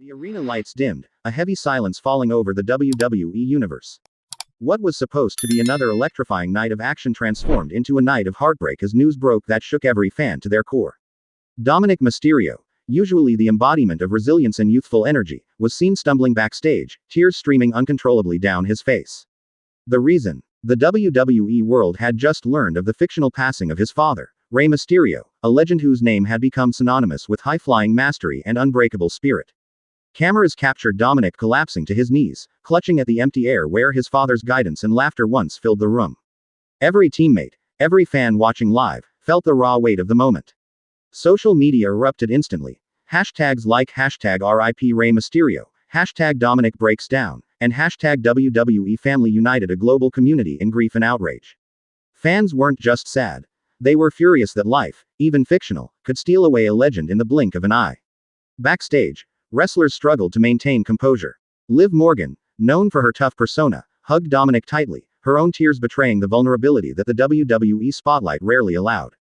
The arena lights dimmed, a heavy silence falling over the WWE universe. What was supposed to be another electrifying night of action transformed into a night of heartbreak as news broke that shook every fan to their core. Dominik Mysterio, usually the embodiment of resilience and youthful energy, was seen stumbling backstage, tears streaming uncontrollably down his face. The reason? The WWE world had just learned of the fictional passing of his father, Rey Mysterio, a legend whose name had become synonymous with high-flying mastery and unbreakable spirit. Cameras captured Dominic collapsing to his knees, clutching at the empty air where his father's guidance and laughter once filled the room. Every teammate, every fan watching live, felt the raw weight of the moment. Social media erupted instantly. Hashtags like hashtag R.I.P Rey Mysterio, hashtag Dominic breaks down, and hashtag WWE Family united a global community in grief and outrage. Fans weren't just sad. They were furious that life, even fictional, could steal away a legend in the blink of an eye. Backstage, wrestlers struggled to maintain composure. Liv Morgan, known for her tough persona, hugged Dominic tightly, her own tears betraying the vulnerability that the WWE spotlight rarely allowed.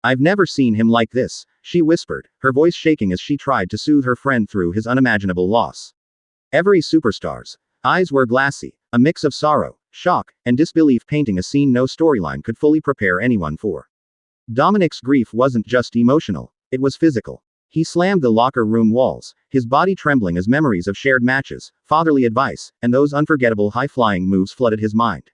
"I've never seen him like this," she whispered, her voice shaking as she tried to soothe her friend through his unimaginable loss. Every superstar's eyes were glassy, a mix of sorrow, shock, and disbelief painting a scene no storyline could fully prepare anyone for. Dominic's grief wasn't just emotional, it was physical. He slammed the locker room walls, his body trembling as memories of shared matches, fatherly advice, and those unforgettable high-flying moves flooded his mind.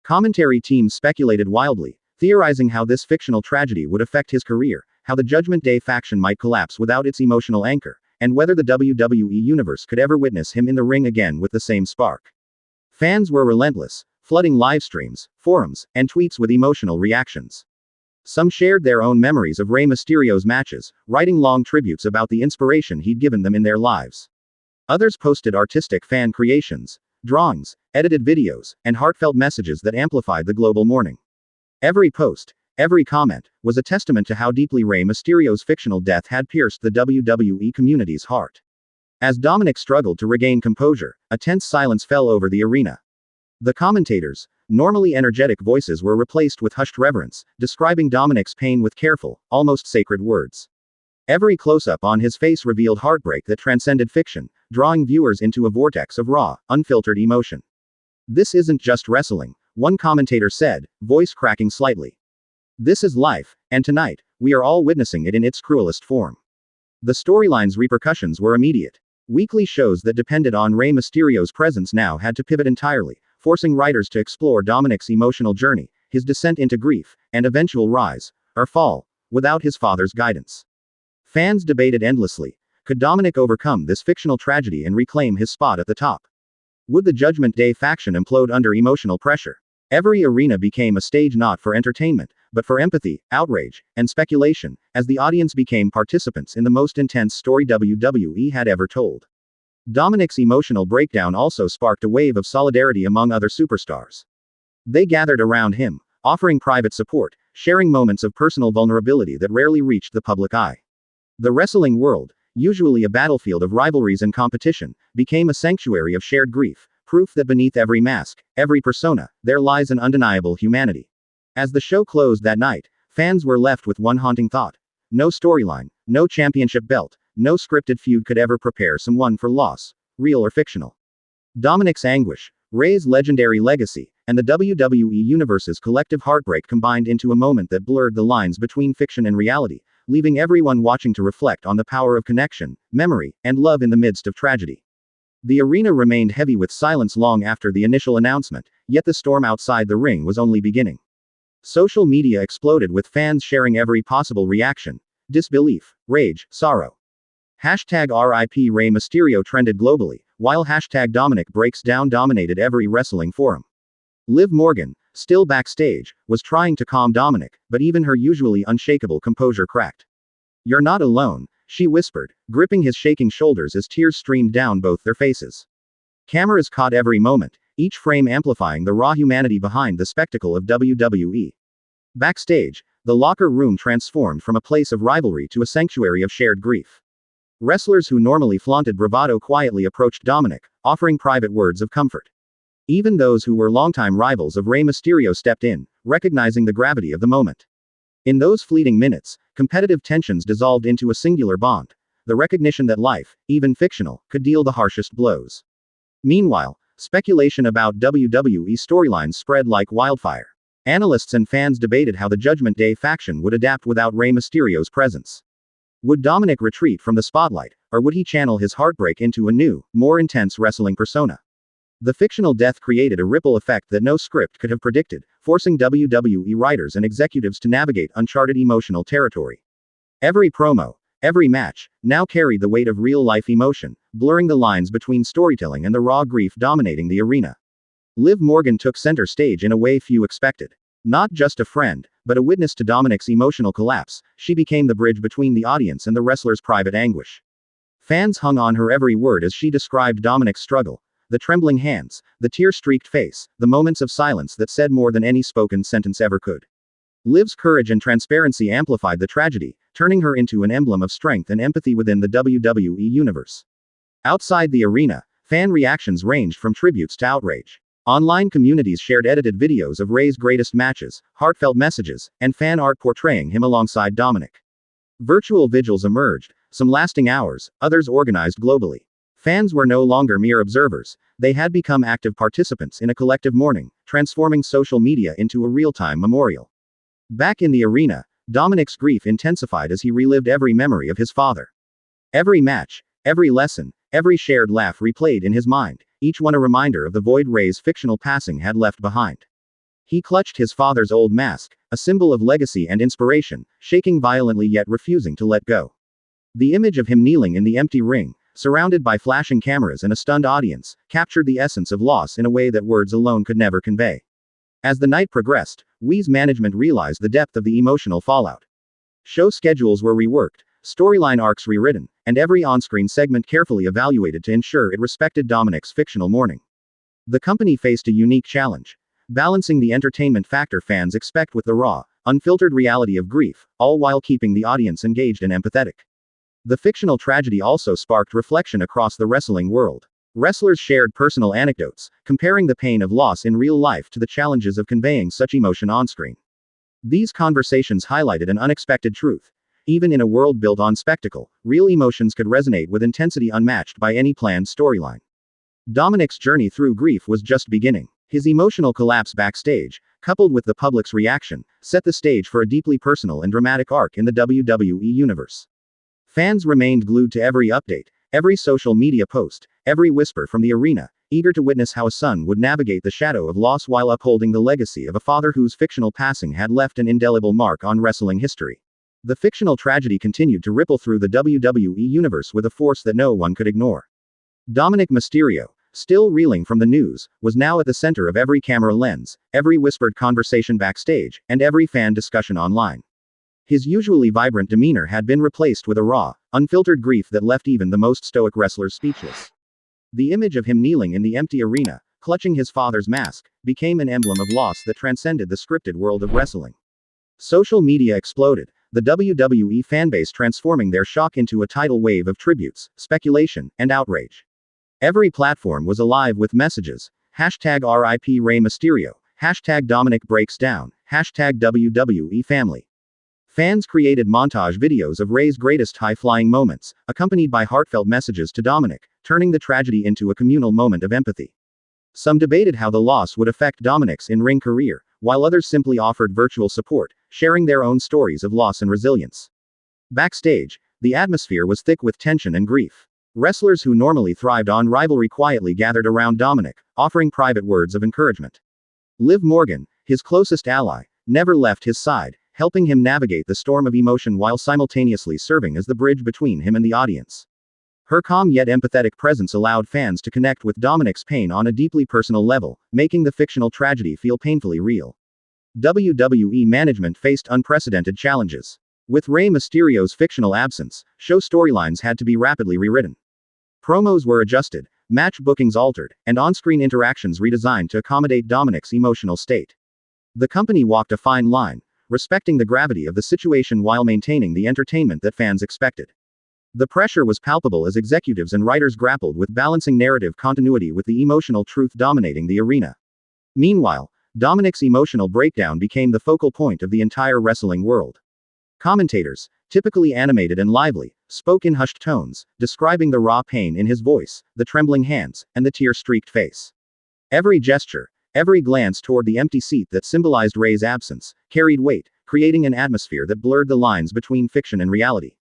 Commentary teams speculated wildly, theorizing how this fictional tragedy would affect his career, how the Judgment Day faction might collapse without its emotional anchor, and whether the WWE Universe could ever witness him in the ring again with the same spark. Fans were relentless, flooding live streams, forums, and tweets with emotional reactions. Some shared their own memories of Rey Mysterio's matches, writing long tributes about the inspiration he'd given them in their lives. Others posted artistic fan creations, drawings, edited videos, and heartfelt messages that amplified the global mourning. Every post, every comment, was a testament to how deeply Rey Mysterio's fictional death had pierced the WWE community's heart. As Dominic struggled to regain composure, a tense silence fell over the arena. The commentators, normally energetic voices, were replaced with hushed reverence, describing Dominic's pain with careful, almost sacred words. Every close-up on his face revealed heartbreak that transcended fiction, drawing viewers into a vortex of raw, unfiltered emotion. "This isn't just wrestling," one commentator said, voice cracking slightly. "This is life, and tonight, we are all witnessing it in its cruelest form." The storyline's repercussions were immediate. Weekly shows that depended on Rey Mysterio's presence now had to pivot entirely, forcing writers to explore Dominic's emotional journey, his descent into grief, and eventual rise, or fall, without his father's guidance. Fans debated endlessly. Could Dominic overcome this fictional tragedy and reclaim his spot at the top? Would the Judgment Day faction implode under emotional pressure? Every arena became a stage not for entertainment, but for empathy, outrage, and speculation, as the audience became participants in the most intense story WWE had ever told. Dominic's emotional breakdown also sparked a wave of solidarity among other superstars. They gathered around him, offering private support, sharing moments of personal vulnerability that rarely reached the public eye. The wrestling world, usually a battlefield of rivalries and competition, became a sanctuary of shared grief, proof that beneath every mask, every persona, there lies an undeniable humanity. As the show closed that night, fans were left with one haunting thought. No storyline, no championship belt, no scripted feud could ever prepare someone for loss, real or fictional. Dominic's anguish, Rey's legendary legacy, and the WWE Universe's collective heartbreak combined into a moment that blurred the lines between fiction and reality, leaving everyone watching to reflect on the power of connection, memory, and love in the midst of tragedy. The arena remained heavy with silence long after the initial announcement, yet the storm outside the ring was only beginning. Social media exploded with fans sharing every possible reaction: disbelief, rage, sorrow. Hashtag R.I.P Rey Mysterio trended globally, while hashtag Dominic breaks down dominated every wrestling forum. Liv Morgan, still backstage, was trying to calm Dominic, but even her usually unshakable composure cracked. "You're not alone," she whispered, gripping his shaking shoulders as tears streamed down both their faces. Cameras caught every moment, each frame amplifying the raw humanity behind the spectacle of WWE. Backstage, the locker room transformed from a place of rivalry to a sanctuary of shared grief. Wrestlers who normally flaunted bravado quietly approached Dominic, offering private words of comfort. Even those who were longtime rivals of Rey Mysterio stepped in, recognizing the gravity of the moment. In those fleeting minutes, competitive tensions dissolved into a singular bond. the recognition that life, even fictional, could deal the harshest blows. Meanwhile, speculation about WWE storylines spread like wildfire. Analysts and fans debated how the Judgment Day faction would adapt without Rey Mysterio's presence. Would Dominic retreat from the spotlight, or would he channel his heartbreak into a new, more intense wrestling persona? The fictional death created a ripple effect that no script could have predicted, forcing WWE writers and executives to navigate uncharted emotional territory. Every promo, every match, now carried the weight of real-life emotion, blurring the lines between storytelling and the raw grief dominating the arena. Liv Morgan took center stage in a way few expected. Not just a friend, but a witness to Dominic's emotional collapse, she became the bridge between the audience and the wrestler's private anguish. Fans hung on her every word as she described Dominic's struggle. The trembling hands, the tear-streaked face, the moments of silence that said more than any spoken sentence ever could. Liv's courage and transparency amplified the tragedy, turning her into an emblem of strength and empathy within the WWE universe. Outside the arena, fan reactions ranged from tributes to outrage. Online communities shared edited videos of Rey's greatest matches, heartfelt messages, and fan art portraying him alongside Dominic. Virtual vigils emerged, some lasting hours, others organized globally. Fans were no longer mere observers, they had become active participants in a collective mourning, transforming social media into a real-time memorial. Back in the arena, Dominic's grief intensified as he relived every memory of his father. Every match, every lesson, every shared laugh replayed in his mind, each one a reminder of the void Rey's fictional passing had left behind. He clutched his father's old mask, a symbol of legacy and inspiration, shaking violently yet refusing to let go. The image of him kneeling in the empty ring, surrounded by flashing cameras and a stunned audience, captured the essence of loss in a way that words alone could never convey. As the night progressed, WWE's management realized the depth of the emotional fallout. Show schedules were reworked, storyline arcs rewritten, and every on-screen segment carefully evaluated to ensure it respected Dominic's fictional mourning. The company faced a unique challenge: balancing the entertainment factor fans expect with the raw, unfiltered reality of grief, all while keeping the audience engaged and empathetic. The fictional tragedy also sparked reflection across the wrestling world. Wrestlers shared personal anecdotes, comparing the pain of loss in real life to the challenges of conveying such emotion on-screen. These conversations highlighted an unexpected truth. Even in a world built on spectacle, real emotions could resonate with intensity unmatched by any planned storyline. Dominic's journey through grief was just beginning. His emotional collapse backstage, coupled with the public's reaction, set the stage for a deeply personal and dramatic arc in the WWE universe. Fans remained glued to every update, every social media post, every whisper from the arena, eager to witness how a son would navigate the shadow of loss while upholding the legacy of a father whose fictional passing had left an indelible mark on wrestling history. The fictional tragedy continued to ripple through the WWE universe with a force that no one could ignore. Dominik Mysterio, still reeling from the news, was now at the center of every camera lens, every whispered conversation backstage, and every fan discussion online. His usually vibrant demeanor had been replaced with a raw, unfiltered grief that left even the most stoic wrestlers speechless. The image of him kneeling in the empty arena, clutching his father's mask, became an emblem of loss that transcended the scripted world of wrestling. Social media exploded, the WWE fanbase transforming their shock into a tidal wave of tributes, speculation, and outrage. Every platform was alive with messages: hashtag R.I.P Rey Mysterio, hashtag Dominic breaks down, hashtag WWE family. Fans created montage videos of Rey's greatest high-flying moments, accompanied by heartfelt messages to Dominic, turning the tragedy into a communal moment of empathy. Some debated how the loss would affect Dominic's in-ring career, while others simply offered virtual support, sharing their own stories of loss and resilience. Backstage, the atmosphere was thick with tension and grief. Wrestlers who normally thrived on rivalry quietly gathered around Dominic, offering private words of encouragement. Liv Morgan, his closest ally, never left his side, helping him navigate the storm of emotion while simultaneously serving as the bridge between him and the audience. Her calm yet empathetic presence allowed fans to connect with Dominic's pain on a deeply personal level, making the fictional tragedy feel painfully real. WWE management faced unprecedented challenges. With Rey Mysterio's fictional absence, show storylines had to be rapidly rewritten. Promos were adjusted, match bookings altered, and on-screen interactions redesigned to accommodate Dominic's emotional state. The company walked a fine line, respecting the gravity of the situation while maintaining the entertainment that fans expected. The pressure was palpable as executives and writers grappled with balancing narrative continuity with the emotional truth dominating the arena. Meanwhile, Dominic's emotional breakdown became the focal point of the entire wrestling world. Commentators, typically animated and lively, spoke in hushed tones, describing the raw pain in his voice, the trembling hands, and the tear-streaked face. Every gesture, every glance toward the empty seat that symbolized Ray's absence, carried weight, creating an atmosphere that blurred the lines between fiction and reality.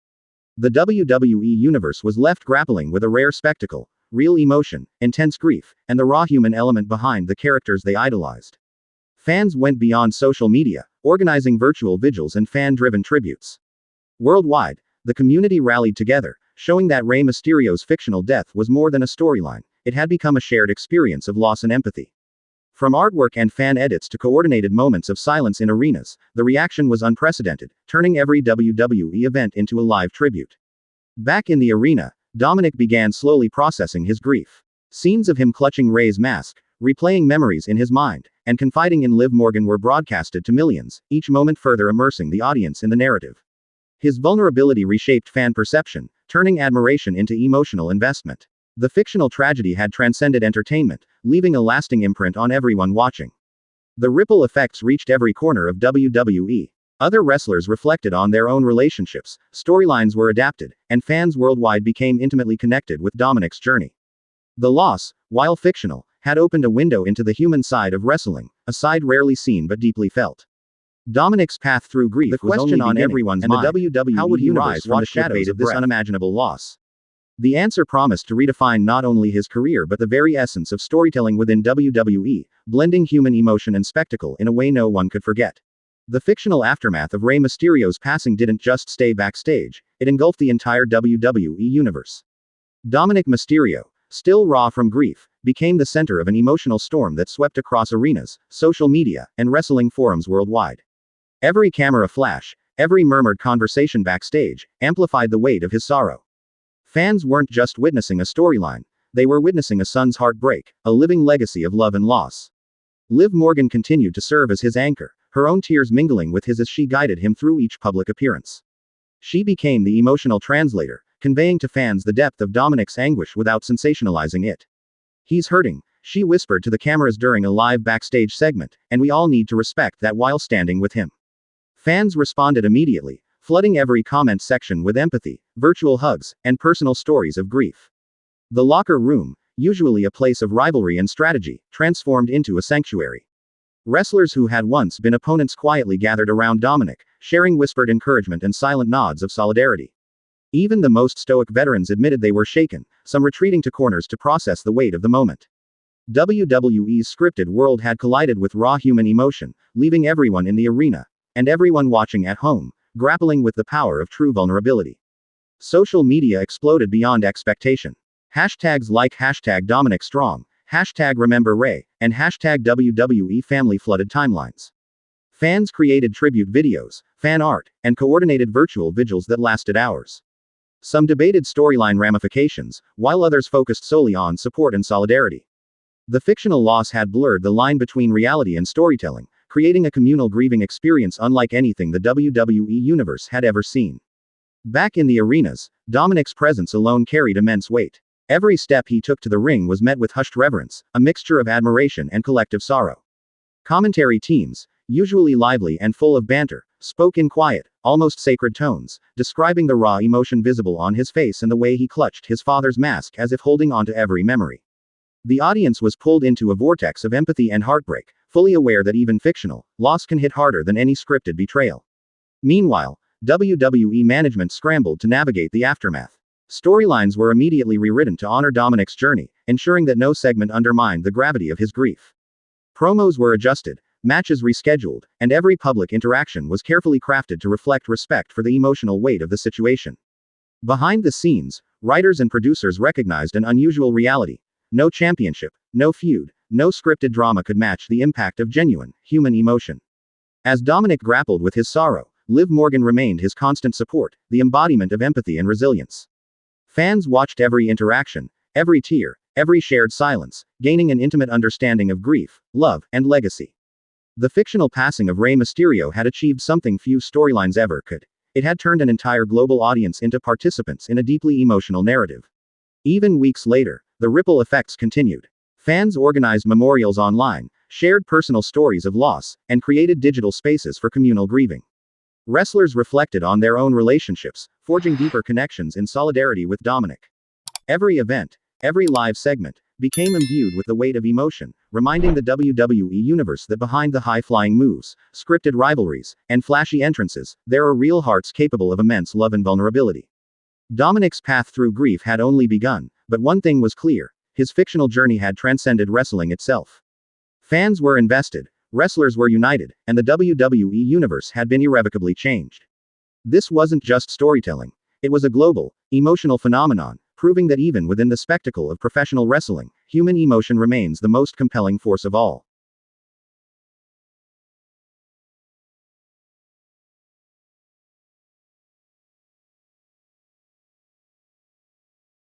The WWE Universe was left grappling with a rare spectacle: real emotion, intense grief, and the raw human element behind the characters they idolized. Fans went beyond social media, organizing virtual vigils and fan-driven tributes. Worldwide, the community rallied together, showing that Rey Mysterio's fictional death was more than a storyline; it had become a shared experience of loss and empathy. From artwork and fan edits to coordinated moments of silence in arenas, the reaction was unprecedented, turning every WWE event into a live tribute. Back in the arena, Dominick began slowly processing his grief. Scenes of him clutching Rey's mask, replaying memories in his mind, and confiding in Liv Morgan were broadcasted to millions, each moment further immersing the audience in the narrative. His vulnerability reshaped fan perception, turning admiration into emotional investment. The fictional tragedy had transcended entertainment, leaving a lasting imprint on everyone watching. The ripple effects reached every corner of WWE. Other wrestlers reflected on their own relationships, storylines were adapted, and fans worldwide became intimately connected with Dominick's journey. The loss, while fictional, had opened a window into the human side of wrestling, a side rarely seen but deeply felt. Dominick's path through grief was only on everyone's mind. How would he rise from the shadows of this unimaginable loss? The answer promised to redefine not only his career but the very essence of storytelling within WWE, blending human emotion and spectacle in a way no one could forget. The fictional aftermath of Rey Mysterio's passing didn't just stay backstage, it engulfed the entire WWE universe. Dominik Mysterio, still raw from grief, became the center of an emotional storm that swept across arenas, social media, and wrestling forums worldwide. Every camera flash, every murmured conversation backstage, amplified the weight of his sorrow. Fans weren't just witnessing a storyline, they were witnessing a son's heartbreak, a living legacy of love and loss. Liv Morgan continued to serve as his anchor, her own tears mingling with his as she guided him through each public appearance. She became the emotional translator, conveying to fans the depth of Dominick's anguish without sensationalizing it. "He's hurting," she whispered to the cameras during a live backstage segment, "and we all need to respect that while standing with him." Fans responded immediately, flooding every comment section with empathy, virtual hugs, and personal stories of grief. The locker room, usually a place of rivalry and strategy, transformed into a sanctuary. Wrestlers who had once been opponents quietly gathered around Dominick, sharing whispered encouragement and silent nods of solidarity. Even the most stoic veterans admitted they were shaken, some retreating to corners to process the weight of the moment. WWE's scripted world had collided with raw human emotion, leaving everyone in the arena, and everyone watching at home, grappling with the power of true vulnerability. Social media exploded beyond expectation. Hashtags like #DominickStrong, #RememberRay, and #WWE Family flooded timelines. Fans created tribute videos, fan art, and coordinated virtual vigils that lasted hours. Some debated storyline ramifications, while others focused solely on support and solidarity. The fictional loss had blurred the line between reality and storytelling, creating a communal grieving experience unlike anything the WWE Universe had ever seen. Back in the arenas, Dominick's presence alone carried immense weight. Every step he took to the ring was met with hushed reverence, a mixture of admiration and collective sorrow. Commentary teams, usually lively and full of banter, spoke in quiet, almost sacred tones, describing the raw emotion visible on his face and the way he clutched his father's mask as if holding on to every memory. The audience was pulled into a vortex of empathy and heartbreak, fully aware that even fictional loss can hit harder than any scripted betrayal. Meanwhile, WWE management scrambled to navigate the aftermath. Storylines were immediately rewritten to honor Dominick's journey, ensuring that no segment undermined the gravity of his grief. Promos were adjusted, matches rescheduled, and every public interaction was carefully crafted to reflect respect for the emotional weight of the situation. Behind the scenes, writers and producers recognized an unusual reality. No championship, no feud, no scripted drama could match the impact of genuine, human emotion. As Dominick grappled with his sorrow, Liv Morgan remained his constant support, the embodiment of empathy and resilience. Fans watched every interaction, every tear, every shared silence, gaining an intimate understanding of grief, love, and legacy. The fictional passing of Rey Mysterio had achieved something few storylines ever could. It had turned an entire global audience into participants in a deeply emotional narrative. Even weeks later, the ripple effects continued. Fans organized memorials online, shared personal stories of loss, and created digital spaces for communal grieving. Wrestlers reflected on their own relationships, forging deeper connections in solidarity with Dominick. Every event, every live segment, became imbued with the weight of emotion, reminding the WWE Universe that behind the high-flying moves, scripted rivalries, and flashy entrances, there are real hearts capable of immense love and vulnerability. Dominick's path through grief had only begun, but one thing was clear: his fictional journey had transcended wrestling itself. Fans were invested, wrestlers were united, and the WWE Universe had been irrevocably changed. This wasn't just storytelling. It was a global, emotional phenomenon, proving that even within the spectacle of professional wrestling, human emotion remains the most compelling force of all.